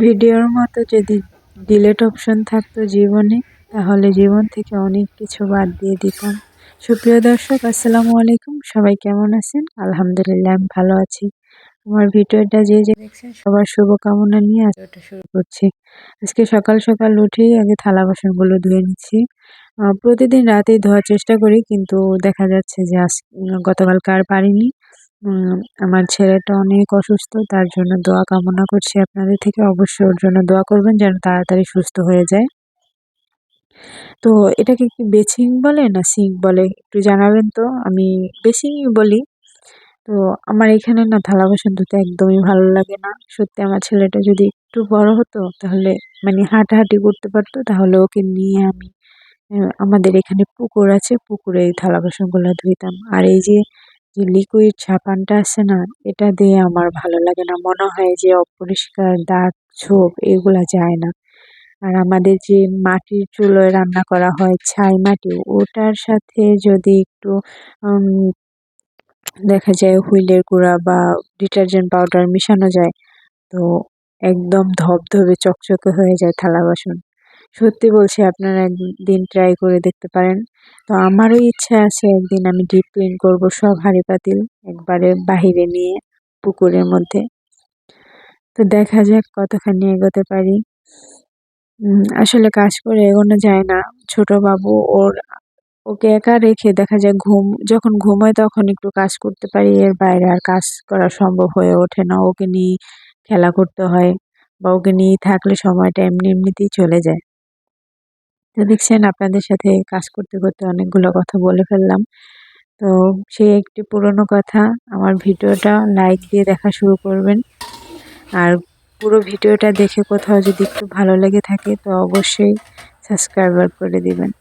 ভিডিওর মতো যদি ডিলেট অপশন থাকতো জীবনে, তাহলে জীবন থেকে অনেক কিছু বাদ দিয়ে দিতাম। সুপ্রিয় দর্শক, আসসালামু আলাইকুম। সবাই কেমন আছেন? আলহামদুলিল্লাহ, আমি ভালো আছি। আমার ভিডিওটা যে দেখছেন সবার শুভকামনা নিয়ে আজকে শুরু করছি। আজকে সকাল সকাল উঠেই আগে থালা বাসনগুলো ধুয়ে নিচ্ছি। প্রতিদিন রাতেই ধোয়ার চেষ্টা করি, কিন্তু দেখা যাচ্ছে যে গতকালকে আর পারিনি। আমার ছেলেটা অনেক অসুস্থ, তার জন্য দোয়া কামনা করছি আপনাদের থেকে। অবশ্যই ওর জন্য দোয়া করবেন যেন তাড়াতাড়ি সুস্থ হয়ে যায়। তো এটাকে কি বেচিং বলে না সিঙ্ক বলে একটু জানাবেন তো? আমি বেচিংই বলি। তো আমার এখানে না থালা বাসন ধুতে একদমই ভালো লাগে না। সত্যি আমার ছেলেটা যদি একটু বড় হতো, তাহলে মানে হাঁটাহাঁটি করতে পারতো, তাহলে ওকে নিয়ে আমি আমাদের এখানে পুকুর আছে, পুকুরে এই থালা বাসনগুলো ধুইতাম। আর এই যে লিকুইড সাবানটা আছে না, এটা দিয়ে আমার ভালো লাগে না। মনে হয় যে অপরিষ্কার দাগ ছোপ এগুলা যায় না। আর আমাদের যে মাটির চুলোয় রান্না করা হয়, ছাই মাটি, ওটার সাথে যদি একটু উম দেখা যায় হুইলের গুঁড়া বা ডিটারজেন্ট পাউডার মিশানো যায়, তো একদম ধবধবে চকচকে হয়ে যায় থালা বাসন। সত্যি বলছি, আপনারা একদিন ট্রাই করে দেখতে পারেন। তো আমারও ইচ্ছা আছে একদিন আমি ডিপ ক্লিন করবো সব হাঁড়ি পাতিল একবারে বাহিরে নিয়ে পুকুরের মধ্যে। তো দেখা যাক কতখানি এগোতে পারি। আসলে কাজ করে এগোনো যায় না। ছোট বাবু, ওকে একা রেখে দেখা যায় যখন ঘুমায় তখন একটু কাজ করতে পারি, এর বাইরে আর কাজ করা সম্ভব হয়ে ওঠে না। ওকে নিয়ে খেলা করতে হয়, বা ওকে নিয়ে থাকলে সময়টা এমনিতেই চলে যায়। তো দেখছেন, আপনাদের সাথে কাজ করতে করতে অনেকগুলো কথা বলে ফেললাম। তো সেই একটি পুরনো কথা, আমার ভিডিওটা লাইক দিয়ে দেখা শুরু করবেন। আর পুরো ভিডিওটা দেখে কোথাও যদি একটু ভালো লেগে থাকে, তো অবশ্যই সাবস্ক্রাইবার করে দিবেন।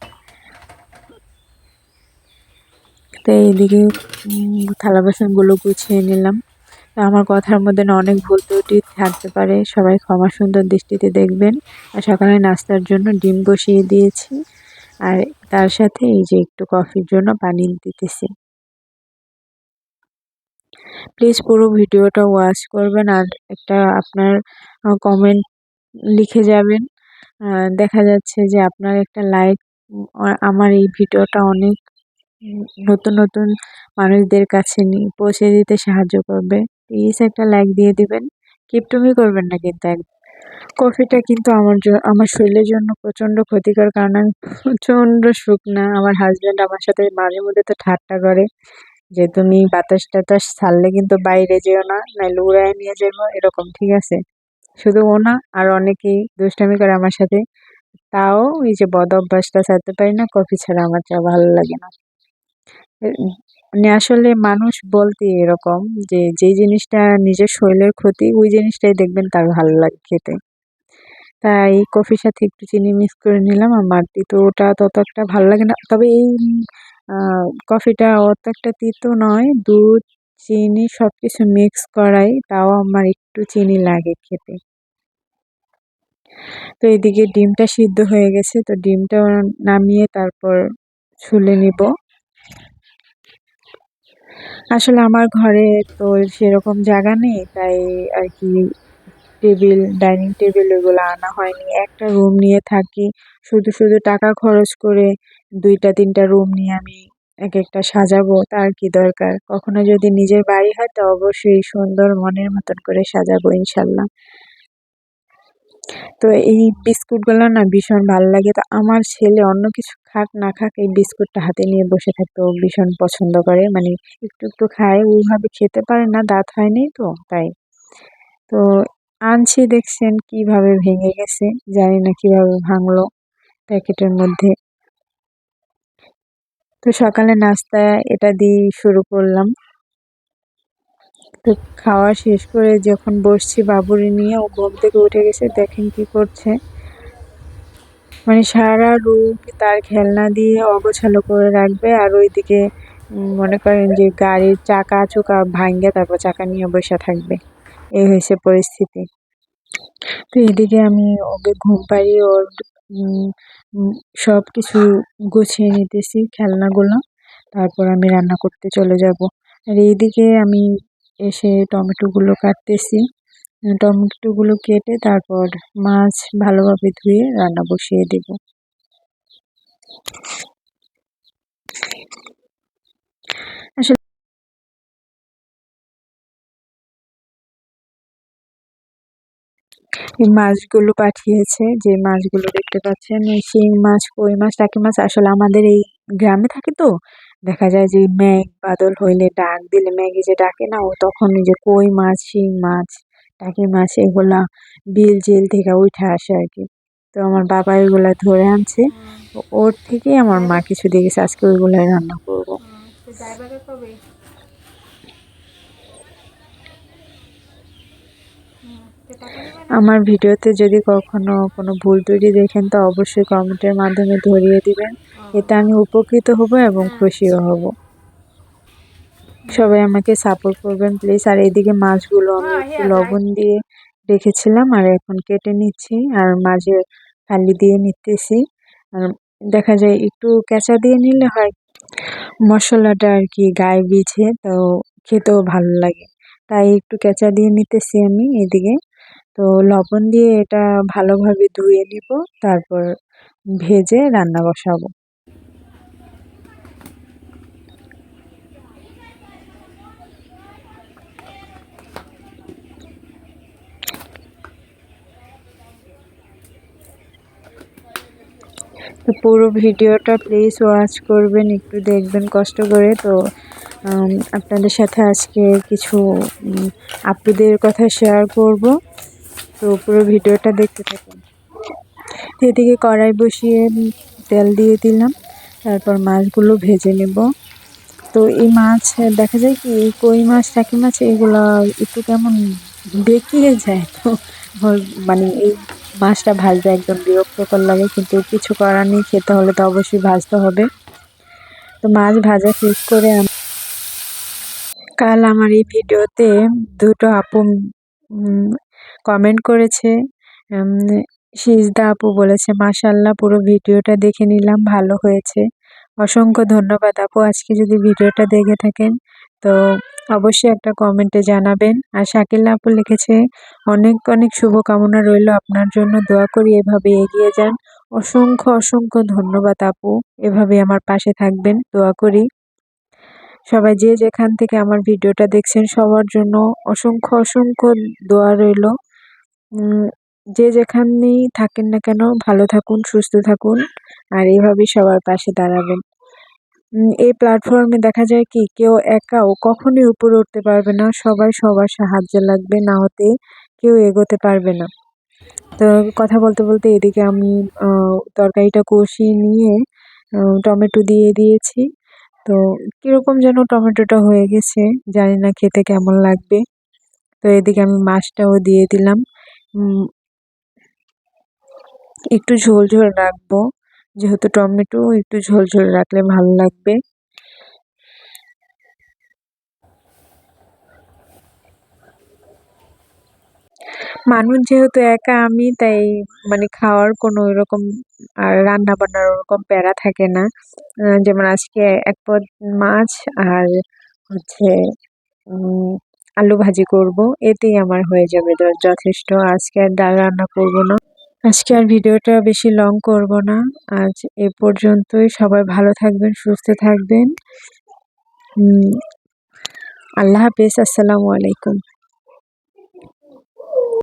তো এইদিকে থালা বাসনগুলো গুছিয়ে নিলাম। তো আমার কথার মধ্যে না অনেক ভুল ত্রুটি থাকতে পারে, সবাই ক্ষমা সুন্দর দৃষ্টিতে দেখবেন। আর সকালে নাস্তার জন্য ডিম বসিয়ে দিয়েছি, আর তার সাথে এই যে একটু কফির জন্য পানি দিতেছি। প্লিজ পুরো ভিডিওটা ওয়াচ করবেন, আর একটা আপনার কমেন্ট লিখে যাবেন। দেখা যাচ্ছে যে আপনার একটা লাইক আমার এই ভিডিওটা অনেক নতুন নতুন মানুষদের কাছে পৌঁছে দিতে সাহায্য করবে। প্লিজ একটা লাইক দিয়ে দিবেন, কিপটুমি করবেন না কিন্তু। কফিটা কিন্তু আমার শরীরের জন্য প্রচন্ড ক্ষতিকর, কারণ আমি প্রচন্ড শুকনা। আমার হাজবেন্ড আমার সাথে মাঝে মধ্যে তো ঠাট্টা করে যে তুমি বাতাস টাতাস ছাড়লে কিন্তু বাইরে যেও না, নাইলে উড়ায় নিয়ে যাবো, এরকম। ঠিক আছে, শুধু ও না, আর অনেকেই দুষ্টামি করে আমার সাথে। তাও এই যে বদ অভ্যাসটা ছাড়তে পারি না, কফি ছাড়া আমার চা ভালো লাগে না। মানে আসলে মানুষ বলতে এরকম, যে যেই জিনিসটা নিজের শরীরের ক্ষতি, ওই জিনিসটাই দেখবেন তার ভালো লাগে খেতে। তাই কফির সাথে একটু চিনি মিক্স করে নিলাম। আমার তিতোটা তত একটা ভালো লাগে না, তবে এই কফিটা অত একটা তিতো নয়। দুধ, চিনি সবকিছু মিক্স করাই, তাও আমার একটু চিনি লাগে খেতে। তো এদিকে ডিমটা সিদ্ধ হয়ে গেছে, তো ডিমটা নামিয়ে তারপর ছুলে নিব। আসলে আমার ঘরে তো সেরকম জায়গা নেই, তাই আর কি ডাইনিং টেবিল এগুলো আনা হয়নি। একটা রুম নিয়ে থাকি, শুধু শুধু টাকা খরচ করে 2টা 3টা রুম নিয়ে আমি এক একটা সাজাবো, তার কি দরকার? কখনো যদি নিজের বাড়ি হয়, তো অবশ্যই সুন্দর মনের মতন করে সাজাবো ইনশাল্লাহ। তো এই বিস্কুটগুলো না ভীষণ ভালো লাগে। তো আমার ছেলে অন্য কিছু খাক না খাক, এই বিস্কুটটা হাতে নিয়ে বসে থাকতে ও ভীষণ পছন্দ করে। মানে একটু একটু খায়, ওইভাবে খেতে পারে না, দাঁত হয়নি তো তাই। তো আনছি, দেখছেন কিভাবে ভেঙে গেছে, জানি না কিভাবে ভাঙলো প্যাকেটের মধ্যে। তো সকালে নাস্তা এটা দিয়ে শুরু করলাম। তো খাওয়া শেষ করে যখন বসছি বাবুরে নিয়ে, ও ঘুম থেকে উঠে গেছে, দেখেন কি করছে। মানে সারা রুম তার খেলনা দিয়ে অগোছালো করে রাখবে, আর ওইদিকে মনে করেন যে গাড়ির চাকা চুকা ভাঙ্গে তারপর চাকা নিয়ে বসে থাকবে। এই হয়েছে পরিস্থিতি। তো এদিকে আমি ওকে ঘুম পাড়িয়ে ওর উম উম সবকিছু গুছিয়ে নিতেছি খেলনাগুলো, তারপর আমি রান্না করতে চলে যাব। আর এইদিকে আমি এসে টমেটো গুলো কাটতেছি। টমেটোগুলো কেটে তারপর মাছ ভালোভাবে ধুয়ে রান্না বসিয়ে দিব। আসলে এই মাছগুলো পাঠিয়েছে, যে মাছগুলো দেখতে পাচ্ছেন, এই শিং মাছ, কই মাছ, টাকি মাছ। আসলে আমাদের এই গ্রামে থাকি তো, দেখা যায় যে মেঘ বাদল হইলে ডাক দিলে মেঘে যে ডাকে না, ও তখন এই যে কই মাছ, শিং মাছ, টাকি মাছ এগুলা বিল জিল থেকে উঠে আসে আর কি। তো আমার বাবা এগুলা ধরে আনছে, তো ওর থেকেই আমার মা কিছু দিয়ে গেছে, আজকে ওইগুলাই রান্না করবো। আমার ভিডিওতে যদি কখনো কোনো ভুল ত্রুটি দেখেন তো অবশ্যই কমেন্টের মাধ্যমে ধরিয়ে দিবেন, এতে আমি উপকৃত হব এবং খুশিও হব। সবাই আমাকে সাপোর্ট করবেন প্লিজ। আর এদিকে মাছগুলো আমি একটু লবণ দিয়ে রেখেছিলাম, আর এখন কেটে নিচ্ছি আর মাঝে ফালি দিয়ে নিতেছি। আর দেখা যায় একটু কেঁচা দিয়ে নিলে হয় মশলাটা আর কি গায়ে বিছে, তো খেতেও ভালো লাগে, তাই একটু কেঁচা দিয়ে নিতেছি আমি এদিকে। তো লবণ দিয়ে এটা ভালোভাবে ধুয়ে নিব, তারপর ভেজে রান্না বসাবো। তো পুরো ভিডিওটা প্লিজ ওয়াচ করবেন, একটু দেখবেন কষ্ট করে। তো আপনাদের সাথে আজকে কিছু আপুদের কথা শেয়ার করব, তো পুরো ভিডিওটা দেখতে থাকুন। এদিকে কড়াই বসিয়ে তেল দিয়ে দিলাম, তারপর মাছগুলো ভেজে নেব। তো এই মাছ দেখা যায় কি, এই কই মাছ, টাকি মাছ এগুলা একটু কেমন বেঁকিয়ে যায়, তো মানে এই মাছটা ভাজতে একদম বিরক্তকর লাগে, কিন্তু কিছু করার নেই, খেতে হলে তো অবশ্যই ভাজতে হবে। তো মাছ ভাজা শেষ করে কাল আমার এই ভিডিওতে দুটো আপু কমেন্ট করেছে। উম, সিজদা আপু বলেছে, মাশাআল্লাহ, পুরো ভিডিওটা দেখে নিলাম, ভালো হয়েছে। অসংখ্য ধন্যবাদ আপু। আজকে যদি ভিডিওটা দেখে থাকেন তো অবশ্যই একটা কমেন্টে জানাবেন। আর শাকিলা আপু লিখেছে, অনেক অনেক শুভকামনা রইল আপনার জন্য, দোয়া করি এভাবে এগিয়ে যান। অসংখ্য অসংখ্য ধন্যবাদ আপু, এভাবে আমার পাশে থাকবেন, দোয়া করি। সবাই যে যেখান থেকে আমার ভিডিওটা দেখছেন সবার জন্য অসংখ্য অসংখ্য দোয়া রইল। যে যেখানেই থাকেন না কেন ভালো থাকুন, সুস্থ থাকুন, আর এইভাবেই সবার পাশে দাঁড়াবেন। এই প্ল্যাটফর্মে দেখা যায় কি, কেউ একাও কখনোই উপরে উঠতে পারবে না, সবাই সবার সাহায্য লাগবে, না হতে কেউ এগোতে পারবে না। তো কথা বলতে বলতে এদিকে আমি তরকারিটা কষিয়ে নিয়ে টমেটো দিয়ে দিয়েছি। তো কিরকম যেন টমেটোটা হয়ে গেছে, জানি না খেতে কেমন লাগবে। তো এদিকে আমি মাছটাও দিয়ে দিলাম। একটু ঝোল ঝোল রাখবো, যেহেতু টমেটো, একটু ঝোল ঝোল রাখলে ভালো লাগবে। মানুষ যেহেতু একা আমি, তাই মানে খাওয়ার কোনো এরকম আর রান্না বান্নার ওরকম প্যারা থাকে না। যেমন আজকে এক পদ মাছ আর হচ্ছে উম আলু ভাজি করব, এতেই আমার হয়ে যাবে যথেষ্ট। আজকে আর ডাল রান্না করব না। আজকে আর ভিডিওটা বেশি লং করব না, আজ এ পর্যন্তই। সবাই ভালো থাকবেন, সুস্থ থাকবেন। আল্লাহ হাফেজ, আসসালামু আলাইকুম।